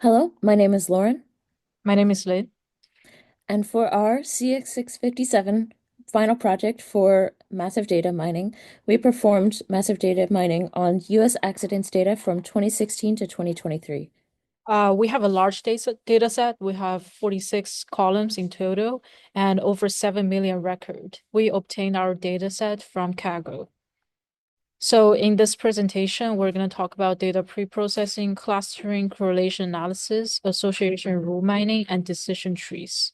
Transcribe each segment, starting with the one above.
Hello, my name is Lauren, My name is Lynn. and for our CX657 final project for massive data mining, we performed massive data mining on US accidents data from 2016 to 2023. We have a large data set. We have 46 columns in total and over 7 million record. We obtained our data set from Kaggle. So in this presentation, we're going to talk about data preprocessing, clustering, correlation analysis, association rule mining, and decision trees.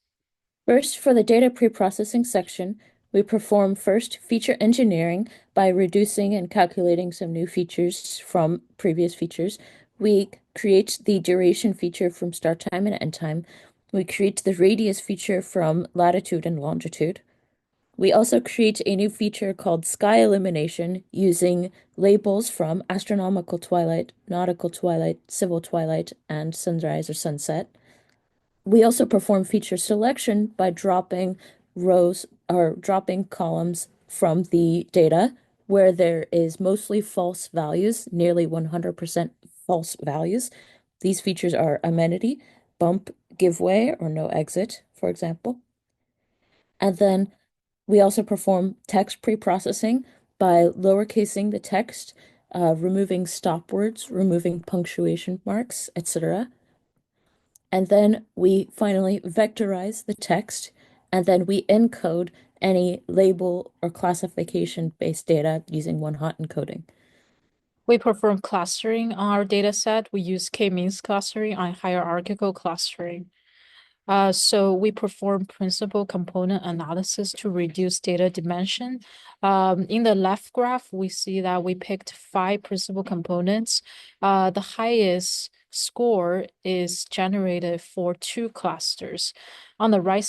First, for the data preprocessing section, we perform first feature engineering by reducing and calculating some new features from previous features. We create the duration feature from start time and end time. We create the radius feature from latitude and longitude. We also create a new feature called sky illumination using labels from astronomical twilight, nautical twilight, civil twilight, and sunrise or sunset. We also perform feature selection by dropping rows or dropping columns from the data where there is mostly false values, nearly 100% false values. These features are amenity, bump, giveaway, or no exit, for example. And then we also perform text pre-processing by lowercasing the text, removing stop words, removing punctuation marks, etc. And then we finally vectorize the text, and then we encode any label or classification-based data using one-hot encoding. We perform clustering on our data set. We use k-means clustering and hierarchical clustering. So we perform principal component analysis to reduce data dimension. In the left graph, we see that we picked 5 principal components. The highest score is generated for 2 clusters. On the right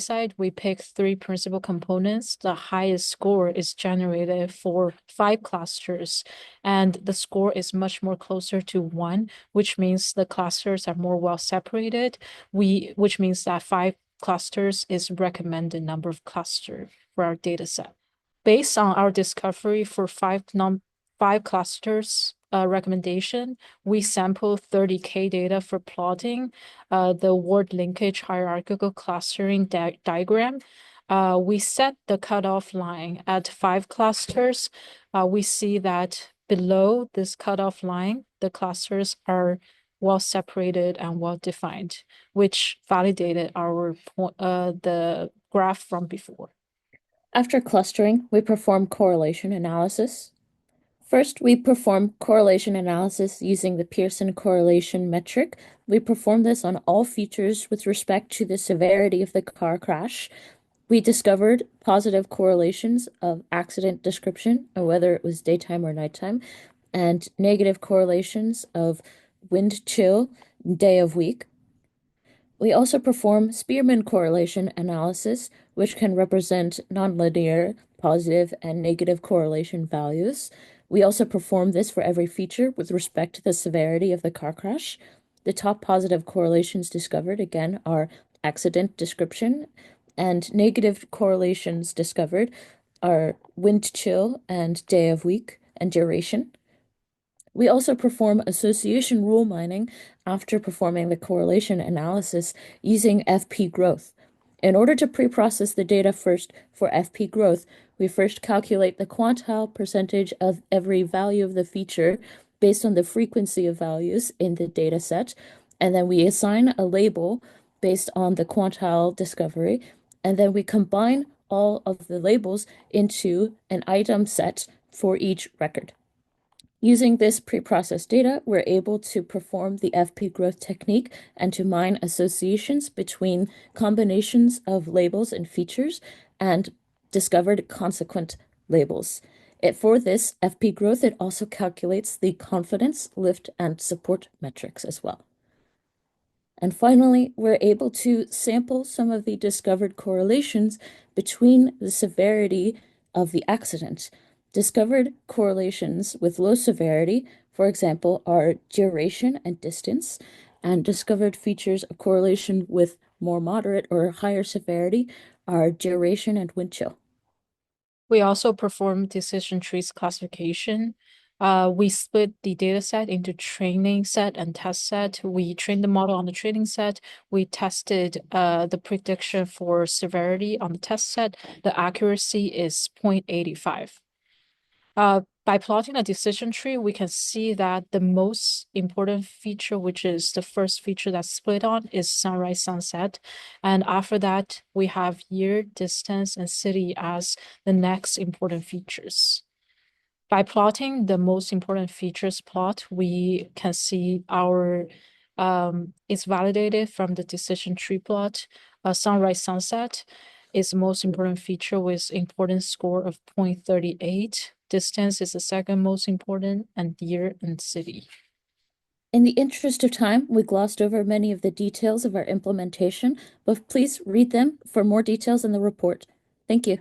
side, we pick 3 principal components. The highest score is generated for 5 clusters, and the score is much more closer to 1, which means the clusters are more well separated. Which means that 5 clusters is recommended number of cluster for our data set. Based on our discovery for 5 clusters recommendation, we sample 30K data for plotting the word linkage hierarchical clustering diagram. We set the cutoff line at 5 clusters. We see that below this cutoff line, the clusters are well separated and well defined, which validated our the graph from before. After clustering, we perform correlation analysis. First, we perform correlation analysis using the Pearson correlation metric. We perform this on all features with respect to the severity of the car crash. We discovered positive correlations of accident description, or whether it was daytime or nighttime, and negative correlations of wind chill, day of week. We also perform Spearman correlation analysis, which can represent nonlinear positive and negative correlation values. We also perform this for every feature with respect to the severity of the car crash. The top positive correlations discovered, again, are accident description, and negative correlations discovered are wind chill and day of week and duration. We also perform association rule mining after performing the correlation analysis using FP growth. In order to pre-process the data first for FP growth, we first calculate the quantile percentage of every value of the feature based on the frequency of values in the data set, and then we assign a label based on the quantile discovery, and then we combine all of the labels into an item set for each record. Using this preprocessed data, we're able to perform the FP growth technique and to mine associations between combinations of labels and features and discovered consequent labels. For this FP growth, it also calculates the confidence, lift, and support metrics as well. And finally, we're able to sample some of the discovered correlations between the severity of the accident. Discovered correlations with low severity, for example, are duration and distance, and discovered features of correlation with more moderate or higher severity are duration and wind chill. We also perform decision trees classification. We split the data set into training set and test set. We trained the model on the training set. We tested the prediction for severity on the test set. The accuracy is 0.85. By plotting a decision tree, we can see that the most important feature, which is the first feature that's split on, is sunrise, sunset. And after that, we have year, distance, and city as the next important features. By plotting the most important features plot, we can see our it's validated from the decision tree plot. Sunrise sunset is the most important feature with importance score of 0.38. Distance is the second most important, and year and city. In the interest of time, we glossed over many of the details of our implementation, but please read them for more details in the report. Thank you.